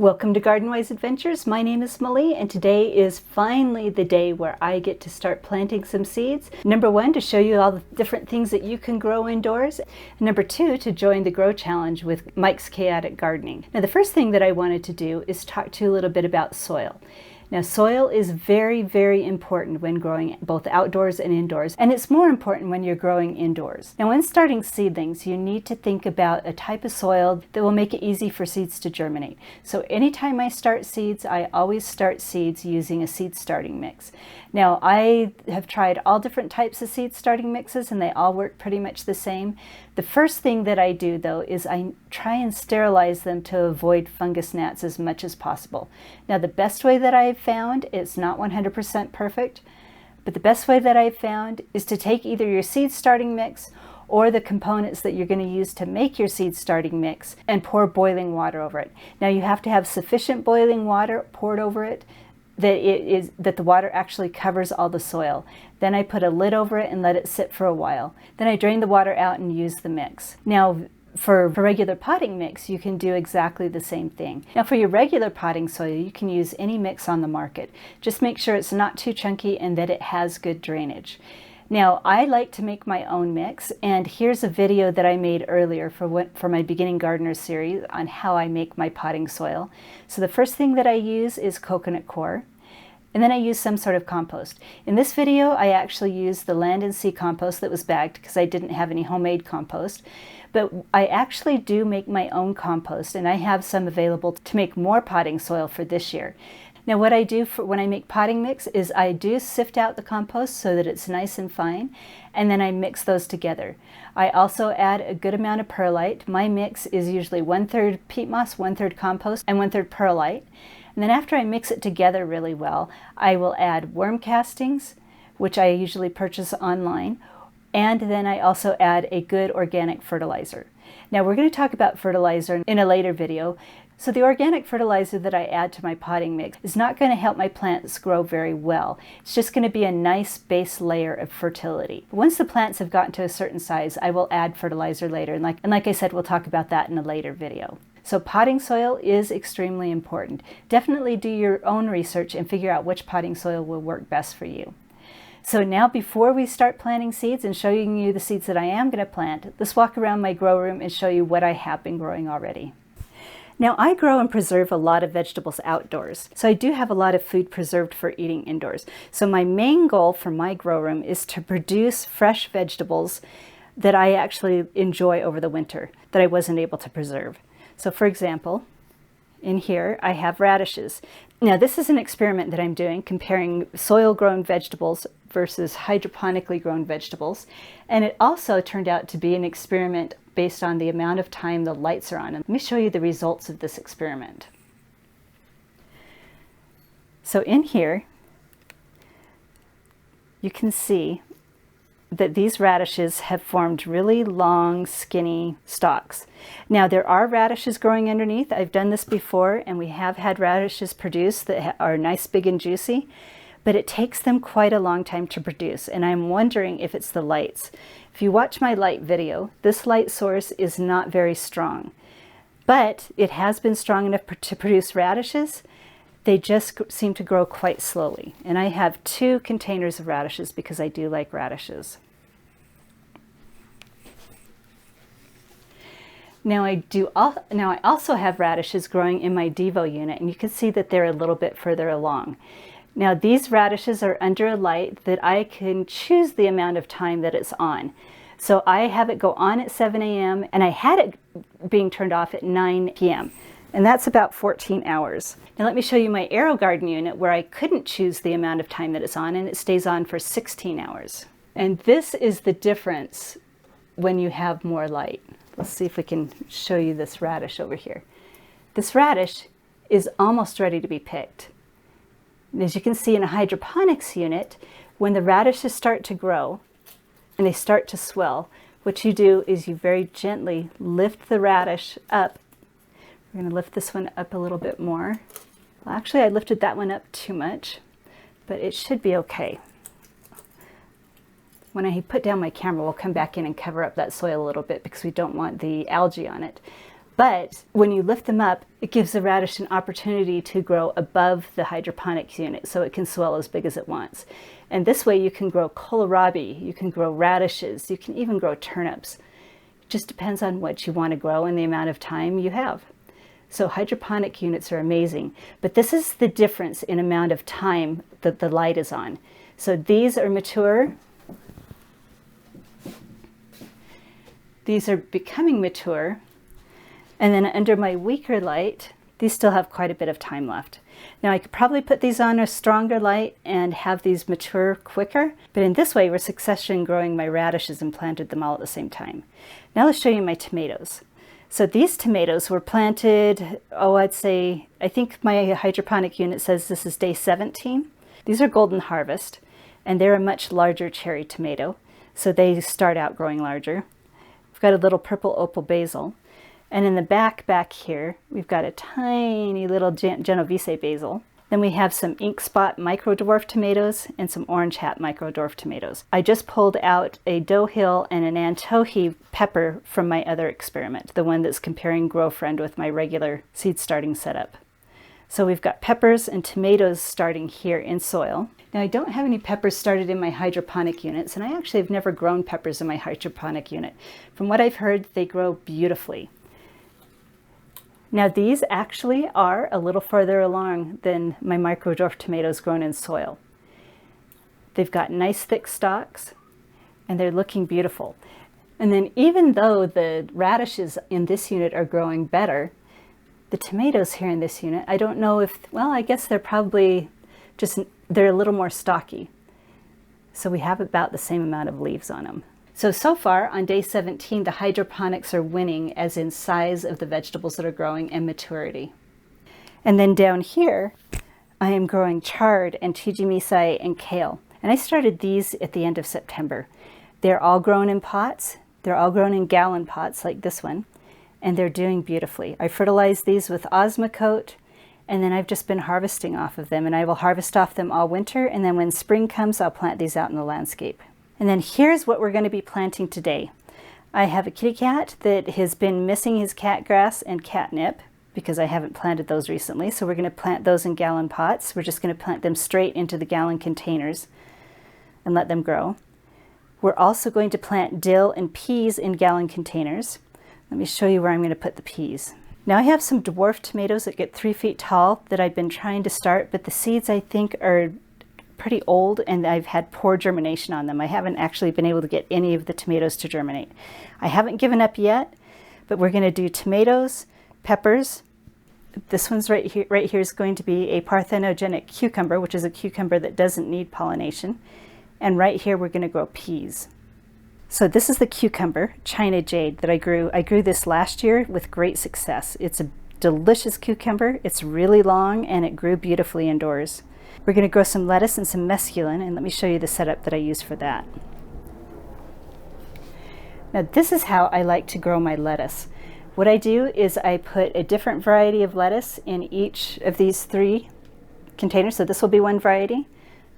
Welcome to Garden Wise Adventures. My name is Molly, and today is finally the day where I get to start planting some seeds. Number one, to show you all the different things that you can grow indoors. And number two, to join the Grow Challenge with Mike's Chaotic Gardening. Now, the first thing that I wanted to do is talk to you a little bit about soil. Now, soil is very, very important when growing both outdoors and indoors, and it's more important when you're growing indoors. Now, when starting seedlings, you need to think about a type of soil that will make it easy for seeds to germinate. So anytime I start seeds, I always start seeds using a seed starting mix. Now, I have tried all different types of seed starting mixes, and they all work pretty much the same. The first thing that I do, though, is I try and sterilize them to avoid fungus gnats as much as possible. Now, the best way that I've found, it's not 100% perfect, but the best way that I've found is to take either your seed starting mix or the components that you're going to use to make your seed starting mix and pour boiling water over it. Now, you have to have sufficient boiling water poured over it that the water actually covers all the soil. Then I put a lid over it and let it sit for a while. Then I drain the water out and use the mix. Now, for regular potting mix, you can do exactly the same thing. Now, for your regular potting soil, you can use any mix on the market. Just make sure it's not too chunky and that it has good drainage. Now, I like to make my own mix, and here's a video that I made earlier for my Beginning Gardener series on how I make my potting soil. So the first thing that I use is coconut coir, and then I use some sort of compost. In this video, I actually used the Land and Sea compost that was bagged because I didn't have any homemade compost. But I actually do make my own compost, and I have some available to make more potting soil for this year. Now, what I do when I make potting mix is I do sift out the compost so that it's nice and fine, and then I mix those together. I also add a good amount of perlite. My mix is usually 1/3 peat moss, 1/3 compost, and 1/3 perlite. And then after I mix it together really well, I will add worm castings, which I usually purchase online, and then I also add a good organic fertilizer. Now, we're going to talk about fertilizer in a later video. So the organic fertilizer that I add to my potting mix is not going to help my plants grow very well. It's just going to be a nice base layer of fertility. Once the plants have gotten to a certain size, I will add fertilizer later. And like I said, we'll talk about that in a later video. So potting soil is extremely important. Definitely do your own research and figure out which potting soil will work best for you. So now, before we start planting seeds and showing you the seeds that I am going to plant, let's walk around my grow room and show you what I have been growing already. Now, I grow and preserve a lot of vegetables outdoors, so I do have a lot of food preserved for eating indoors. So my main goal for my grow room is to produce fresh vegetables that I actually enjoy over the winter that I wasn't able to preserve. So for example, in here I have radishes. Now, this is an experiment that I'm doing, comparing soil-grown vegetables versus hydroponically grown vegetables. And it also turned out to be an experiment based on the amount of time the lights are on. And let me show you the results of this experiment. So in here, you can see that these radishes have formed really long, skinny stalks. Now, there are radishes growing underneath. I've done this before, and we have had radishes produced that are nice, big, and juicy, but it takes them quite a long time to produce, and I'm wondering if it's the lights. If you watch my light video, this light source is not very strong, but it has been strong enough to produce radishes. They just seem to grow quite slowly, and I have 2 containers of radishes because I do like radishes. Now, I also have radishes growing in my Devo unit, and you can see that they're a little bit further along. Now, these radishes are under a light that I can choose the amount of time that it's on. So I have it go on at 7 a.m. and I had it being turned off at 9 p.m. and that's about 14 hours. Now, let me show you my AeroGarden unit where I couldn't choose the amount of time that it's on, and it stays on for 16 hours. And this is the difference when you have more light. Let's see if we can show you this radish over here. This radish is almost ready to be picked. And as you can see in a hydroponics unit, when the radishes start to grow and they start to swell, what you do is you very gently lift the radish up. We're going to lift this one up a little bit more. Well, actually, I lifted that one up too much, but it should be okay. When I put down my camera, we'll come back in and cover up that soil a little bit because we don't want the algae on it. But when you lift them up, it gives the radish an opportunity to grow above the hydroponics unit so it can swell as big as it wants. And this way you can grow kohlrabi, you can grow radishes, you can even grow turnips. It just depends on what you want to grow and the amount of time you have. So hydroponic units are amazing, but this is the difference in amount of time that the light is on. So these are mature. These are becoming mature. And then under my weaker light, these still have quite a bit of time left. Now I could probably put these on a stronger light and have these mature quicker, but in this way we're succession growing my radishes and planted them all at the same time. Now let's show you my tomatoes. So these tomatoes were planted, I think my hydroponic unit says this is day 17. These are Golden Harvest, and they're a much larger cherry tomato, so they start out growing larger. We've got a little purple opal basil, and in the back here, we've got a tiny little Genovese basil. Then we have some ink spot micro dwarf tomatoes and some orange hat micro dwarf tomatoes. I just pulled out a Doe Hill and an Antohi pepper from my other experiment, the one that's comparing GrowFriend with my regular seed starting setup. So we've got peppers and tomatoes starting here in soil. Now I don't have any peppers started in my hydroponic units, and I actually have never grown peppers in my hydroponic unit. From what I've heard, they grow beautifully. Now these actually are a little further along than my micro dwarf tomatoes grown in soil. They've got nice thick stalks and they're looking beautiful. And then even though the radishes in this unit are growing better, the tomatoes here in this unit, I don't know if, well, I guess they're probably they're a little more stocky. So we have about the same amount of leaves on them. So far on day 17, the hydroponics are winning as in size of the vegetables that are growing and maturity. And then down here, I am growing chard and tijimisae and kale. And I started these at the end of September. They're all grown in pots. They're all grown in gallon pots like this one. And they're doing beautifully. I fertilized these with Osmocote, and then I've just been harvesting off of them. And I will harvest off them all winter. And then when spring comes, I'll plant these out in the landscape. And then here's what we're going to be planting today. I have a kitty cat that has been missing his cat grass and catnip because I haven't planted those recently. So we're going to plant those in gallon pots. We're just going to plant them straight into the gallon containers and let them grow. We're also going to plant dill and peas in gallon containers. Let me show you where I'm going to put the peas. Now I have some dwarf tomatoes that get 3 feet tall that I've been trying to start, but the seeds I think are pretty old and I've had poor germination on them. I haven't actually been able to get any of the tomatoes to germinate. I haven't given up yet, but we're going to do tomatoes, peppers. This one's right here is going to be a parthenogenic cucumber, which is a cucumber that doesn't need pollination. And right here we're going to grow peas. So this is the cucumber, China Jade, that I grew. I grew this last year with great success. It's a delicious cucumber. It's really long and it grew beautifully indoors. We're going to grow some lettuce and some mesclun, and let me show you the setup that I use for that. Now this is how I like to grow my lettuce. What I do is I put a different variety of lettuce in each of these 3 containers. So this will be one variety,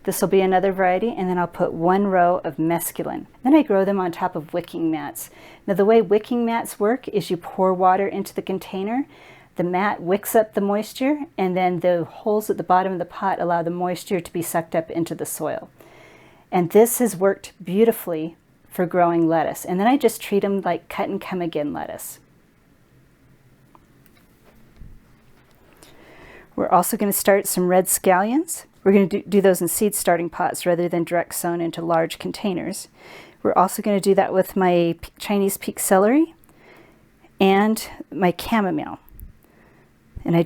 this will be another variety, and then I'll put 1 row of mesclun. Then I grow them on top of wicking mats. Now the way wicking mats work is you pour water into the container, the mat wicks up the moisture, and then the holes at the bottom of the pot allow the moisture to be sucked up into the soil. And this has worked beautifully for growing lettuce. And then I just treat them like cut and come again lettuce. We're also going to start some red scallions. We're going to do those in seed starting pots rather than direct sown into large containers. We're also going to do that with my Chinese peak celery and my chamomile. And I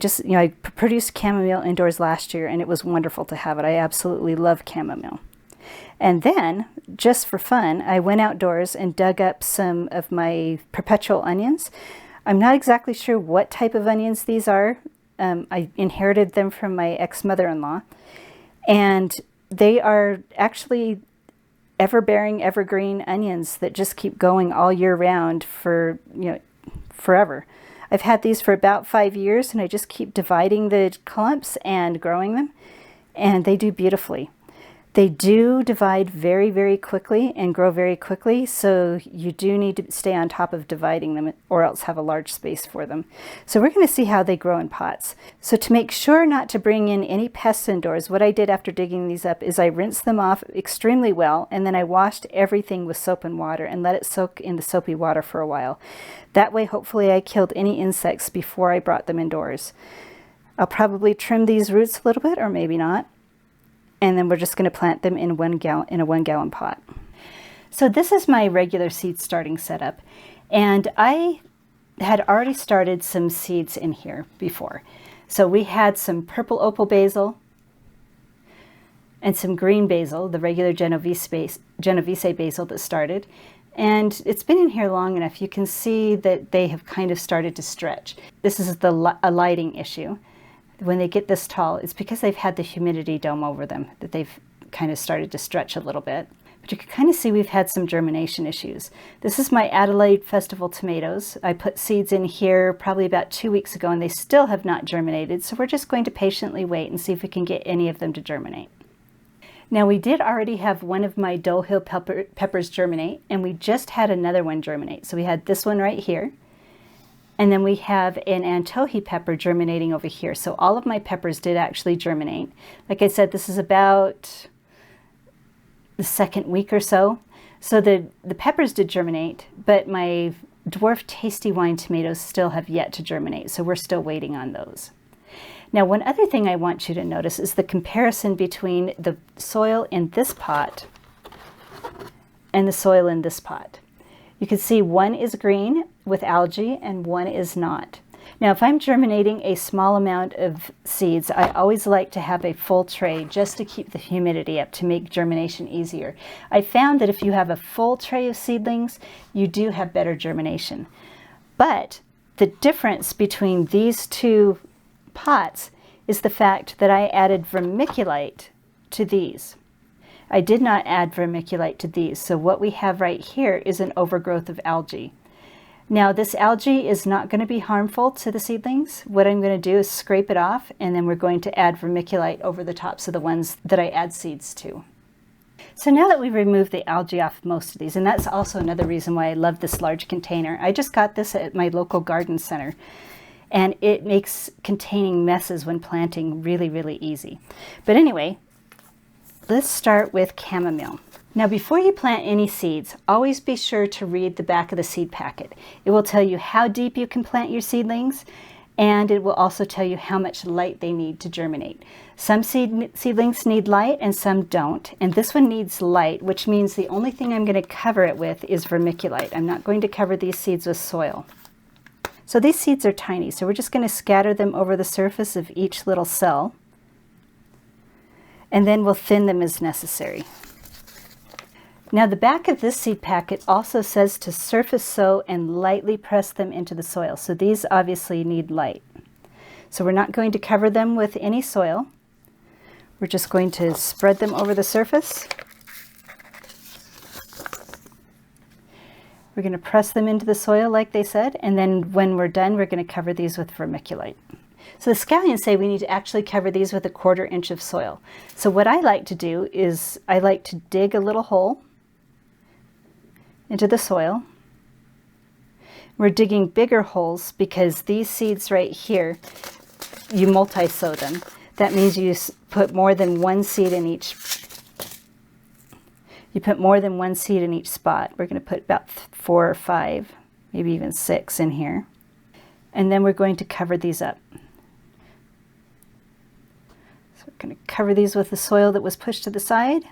produced chamomile indoors last year and it was wonderful to have it. I absolutely love chamomile. And then, just for fun, I went outdoors and dug up some of my perpetual onions. I'm not exactly sure what type of onions these are. I inherited them from my ex-mother-in-law. And they are actually ever-bearing, evergreen onions that just keep going all year round for, forever. I've had these for about 5 years and I just keep dividing the clumps and growing them, and they do beautifully. They do divide very, very quickly and grow very quickly, so you do need to stay on top of dividing them or else have a large space for them. So we're going to see how they grow in pots. So to make sure not to bring in any pests indoors, what I did after digging these up is I rinsed them off extremely well, and then I washed everything with soap and water and let it soak in the soapy water for a while. That way, hopefully I killed any insects before I brought them indoors. I'll probably trim these roots a little bit, or maybe not. And then we're just going to plant them in a 1 gallon pot. So this is my regular seed starting setup, and I had already started some seeds in here before. So we had some purple opal basil and some green basil, the regular Genovese basil that started, and it's been in here long enough. You can see that they have kind of started to stretch. This is a lighting issue. When they get this tall, it's because they've had the humidity dome over them that they've kind of started to stretch a little bit. But you can kind of see we've had some germination issues. This is my Adelaide Festival tomatoes. I put seeds in here probably about 2 weeks ago, and they still have not germinated. So we're just going to patiently wait and see if we can get any of them to germinate. Now, we did already have one of my Dole Hill peppers germinate, and we just had another one germinate. So we had this one right here. And then we have an Antohi pepper germinating over here. So all of my peppers did actually germinate. Like I said, this is about the second week or so. So the peppers did germinate, but my dwarf tasty wine tomatoes still have yet to germinate. So we're still waiting on those. Now, one other thing I want you to notice is the comparison between the soil in this pot and the soil in this pot. You can see one is green with algae and one is not. Now, if I'm germinating a small amount of seeds, I always like to have a full tray just to keep the humidity up to make germination easier. I found that if you have a full tray of seedlings, you do have better germination. But the difference between these two pots is the fact that I added vermiculite to these. I did not add vermiculite to these, so what we have right here is an overgrowth of algae. Now, this algae is not going to be harmful to the seedlings. What I'm going to do is scrape it off, and then we're going to add vermiculite over the tops of the ones that I add seeds to. So now that we've removed the algae off most of these, and that's also another reason why I love this large container. I just got this at my local garden center, and it makes containing messes when planting really, really easy. But anyway, let's start with chamomile. Now, before you plant any seeds, always be sure to read the back of the seed packet. It will tell you how deep you can plant your seedlings, and it will also tell you how much light they need to germinate. Some seedlings need light and some don't, and this one needs light, which means the only thing I'm going to cover it with is vermiculite. I'm not going to cover these seeds with soil. So these seeds are tiny, so we're just going to scatter them over the surface of each little cell, and then we'll thin them as necessary. Now, the back of this seed packet also says to surface sow and lightly press them into the soil. So these obviously need light. So we're not going to cover them with any soil. We're just going to spread them over the surface. We're going to press them into the soil like they said, and then when we're done, we're going to cover these with vermiculite. So the scallions say we need to actually cover these with 1/4 inch of soil. So what I like to do is I like to dig a little hole into the soil. We're digging bigger holes because these seeds right here, you multi-sow them. That means you put more than one seed in each. You put more than one seed in each spot. We're going to put about 4 or 5, maybe even 6 in here. And then we're going to cover these up. So we're going to cover these with the soil that was pushed to the side,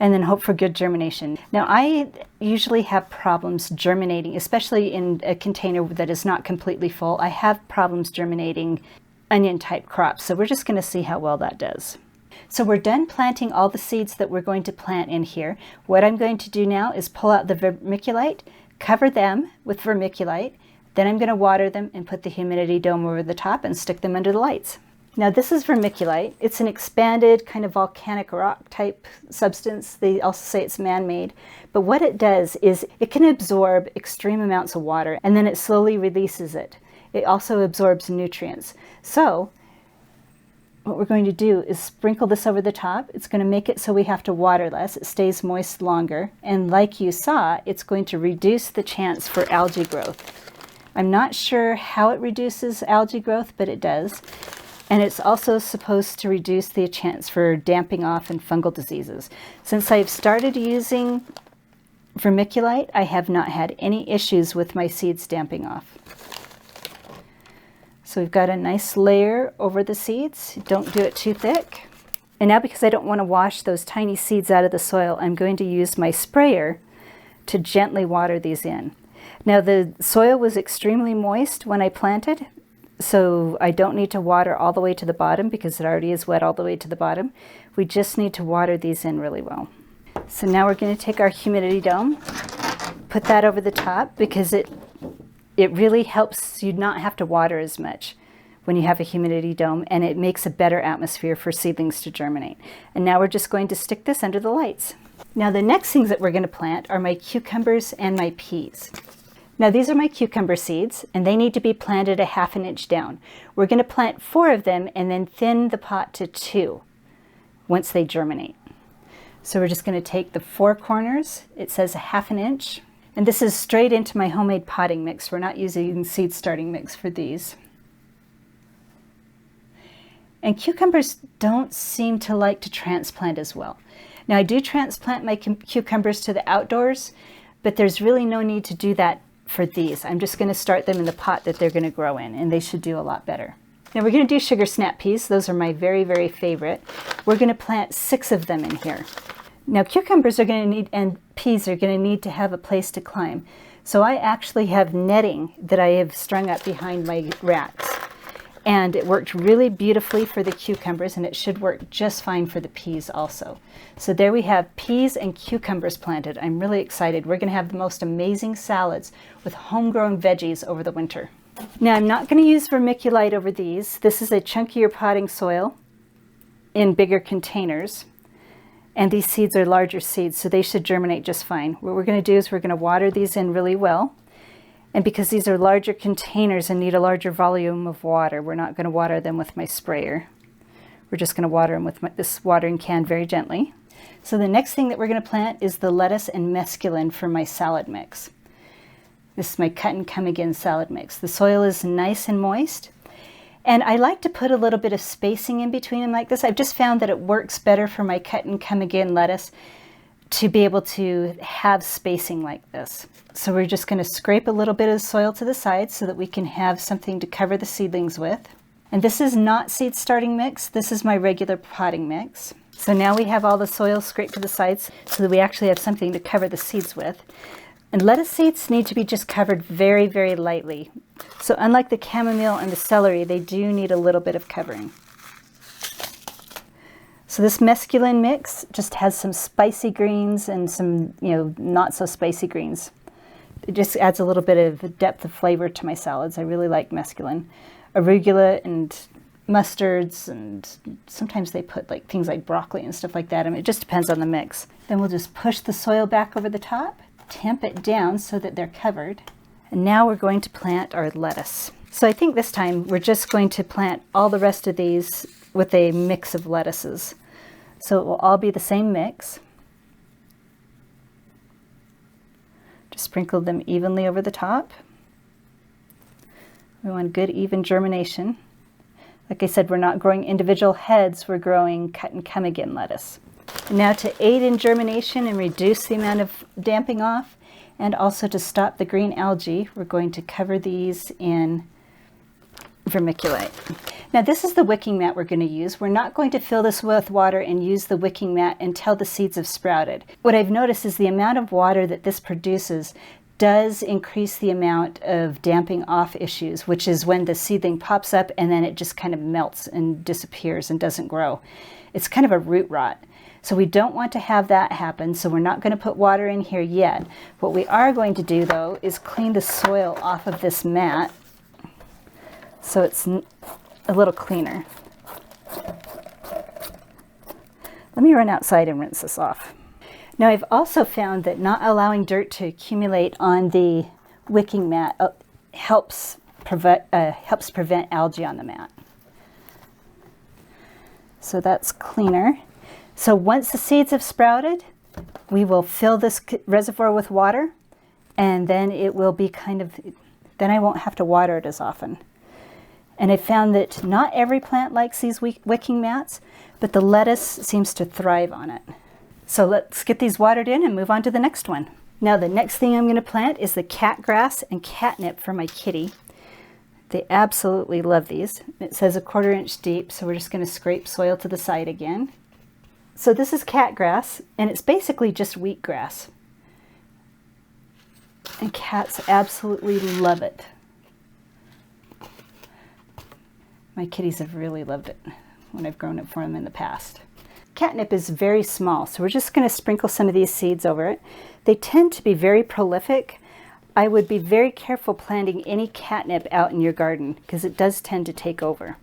and then hope for good germination. Now, I usually have problems germinating, especially in a container that is not completely full. I have problems germinating onion type crops, so we're just going to see how well that does. So we're done planting all the seeds that we're going to plant in here. What I'm going to do now is pull out the vermiculite, cover them with vermiculite, then I'm going to water them and put the humidity dome over the top and stick them under the lights. Now, this is vermiculite. It's an expanded kind of volcanic rock type substance. They also say it's man-made. But what it does is it can absorb extreme amounts of water, and then it slowly releases it. It also absorbs nutrients. So what we're going to do is sprinkle this over the top. It's going to make it so we have to water less. It stays moist longer. And like you saw, it's going to reduce the chance for algae growth. I'm not sure how it reduces algae growth, but it does. And it's also supposed to reduce the chance for damping off and fungal diseases. Since I've started using vermiculite, I have not had any issues with my seeds damping off. So we've got a nice layer over the seeds. Don't do it too thick. And now, because I don't want to wash those tiny seeds out of the soil, I'm going to use my sprayer to gently water these in. Now, the soil was extremely moist when I planted, so I don't need to water all the way to the bottom because it already is wet all the way to the bottom. We just need to water these in really well. So now we're going to take our humidity dome, put that over the top because it really helps you not have to water as much when you have a humidity dome, and it makes a better atmosphere for seedlings to germinate. And now we're just going to stick this under the lights. Now the next things that we're going to plant are my cucumbers and my peas. Now these are my cucumber seeds, and they need to be planted a ½ inch down. We're going to plant 4 of them and then thin the pot to 2 once they germinate. So we're just going to take the 4 corners, it says a ½ inch, and this is straight into my homemade potting mix. We're not using seed starting mix for these. And cucumbers don't seem to like to transplant as well. Now I do transplant my cucumbers to the outdoors, but there's really no need to do that for these. I'm just going to start them in the pot that they're going to grow in, and they should do a lot better. Now we're going to do sugar snap peas. Those are my very, very favorite. We're going to plant 6 of them in here. Now cucumbers are going to need, and peas are going to need to have a place to climb. So I actually have netting that I have strung up behind my racks. And it worked really beautifully for the cucumbers, and it should work just fine for the peas also. So there we have peas and cucumbers planted. I'm really excited. We're going to have the most amazing salads with homegrown veggies over the winter. Now I'm not going to use vermiculite over these. This is a chunkier potting soil in bigger containers. And these seeds are larger seeds, so they should germinate just fine. What we're going to do is we're going to water these in really well. And because these are larger containers and need a larger volume of water, we're not going to water them with my sprayer. We're just going to water them with this watering can very gently. So the next thing that we're going to plant is the lettuce and mesclun for my salad mix. This is my cut and come again salad mix. The soil is nice and moist. And I like to put a little bit of spacing in between them like this. I've just found that it works better for my cut and come again lettuce to be able to have spacing like this. So we're just going to scrape a little bit of soil to the side so that we can have something to cover the seedlings with. And this is not seed starting mix. This is my regular potting mix. So now we have all the soil scraped to the sides so that we actually have something to cover the seeds with. And lettuce seeds need to be just covered very, very lightly. So unlike the chamomile and the celery, they do need a little bit of covering. So this mesclun mix just has some spicy greens and some, not so spicy greens. It just adds a little bit of depth of flavor to my salads. I really like mesclun. Arugula and mustards, and sometimes they put things like broccoli and stuff like that. I mean, it just depends on the mix. Then we'll just push the soil back over the top, tamp it down so that they're covered. And now we're going to plant our lettuce. So I think this time we're just going to plant all the rest of these with a mix of lettuces. So it will all be the same mix. Just sprinkle them evenly over the top. We want good even germination. Like I said, we're not growing individual heads, we're growing cut and come again lettuce. And now to aid in germination and reduce the amount of damping off, and also to stop the green algae, we're going to cover these in vermiculite. Now this is the wicking mat we're going to use. We're not going to fill this with water and use the wicking mat until the seeds have sprouted. What I've noticed is the amount of water that this produces does increase the amount of damping off issues, which is when the seedling pops up and then it just kind of melts and disappears and doesn't grow. It's kind of a root rot. So we don't want to have that happen, so we're not going to put water in here yet. What we are going to do though is clean the soil off of this mat so it's a little cleaner. Let me run outside and rinse this off. Now I've also found that not allowing dirt to accumulate on the wicking mat helps prevent algae on the mat. So that's cleaner. So once the seeds have sprouted, we will fill this reservoir with water, and then it will be then I won't have to water it as often. And I found that not every plant likes these wicking mats, but the lettuce seems to thrive on it. So let's get these watered in and move on to the next one. Now the next thing I'm going to plant is the cat grass and catnip for my kitty. They absolutely love these. It says 1/4 inch deep, so we're just going to scrape soil to the side again. So this is cat grass, and it's basically just wheatgrass. And cats absolutely love it. My kitties have really loved it when I've grown it for them in the past. Catnip is very small, so we're just going to sprinkle some of these seeds over it. They tend to be very prolific. I would be very careful planting any catnip out in your garden because it does tend to take over.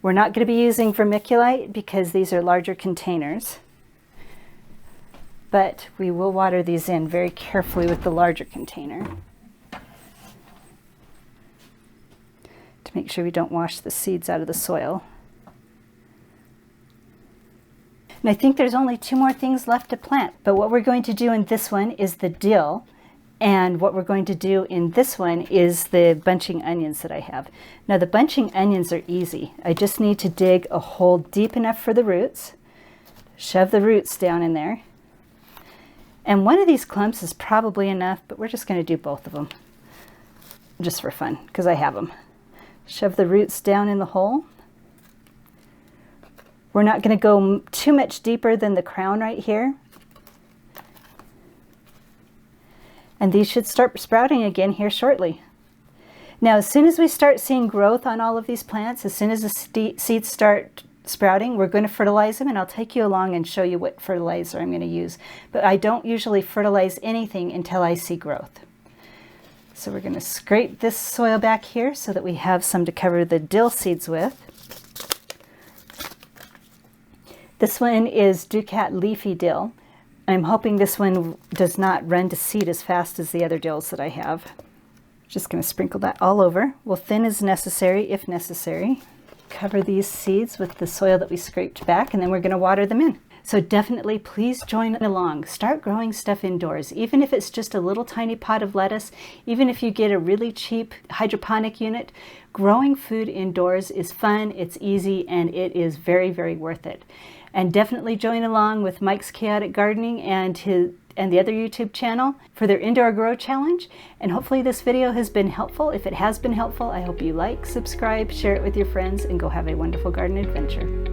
We're not going to be using vermiculite because these are larger containers, but we will water these in very carefully with the larger container to make sure we don't wash the seeds out of the soil. And I think there's only 2 more things left to plant, but what we're going to do in this one is the dill, and what we're going to do in this one is the bunching onions that I have. Now the bunching onions are easy. I just need to dig a hole deep enough for the roots, shove the roots down in there, and one of these clumps is probably enough, but we're just going to do both of them just for fun because I have them. Shove the roots down in the hole. We're not going to go too much deeper than the crown right here. And these should start sprouting again here shortly. Now, as soon as we start seeing growth on all of these plants, as soon as the seeds start sprouting, we're going to fertilize them, and I'll take you along and show you what fertilizer I'm going to use. But I don't usually fertilize anything until I see growth. So we're going to scrape this soil back here so that we have some to cover the dill seeds with. This one is Ducat Leafy Dill. I'm hoping this one does not run to seed as fast as the other dills that I have. Just going to sprinkle that all over. We'll thin as necessary, if necessary. Cover these seeds with the soil that we scraped back, and then we're going to water them in. So definitely please join along. Start growing stuff indoors, even if it's just a little tiny pot of lettuce, even if you get a really cheap hydroponic unit. Growing food indoors is fun, it's easy, and it is very, very worth it. And definitely join along with Mike's Chaotic Gardening and the other YouTube channel for their Indoor Grow Challenge. And hopefully this video has been helpful. If it has been helpful, I hope you like, subscribe, share it with your friends, and go have a wonderful garden adventure.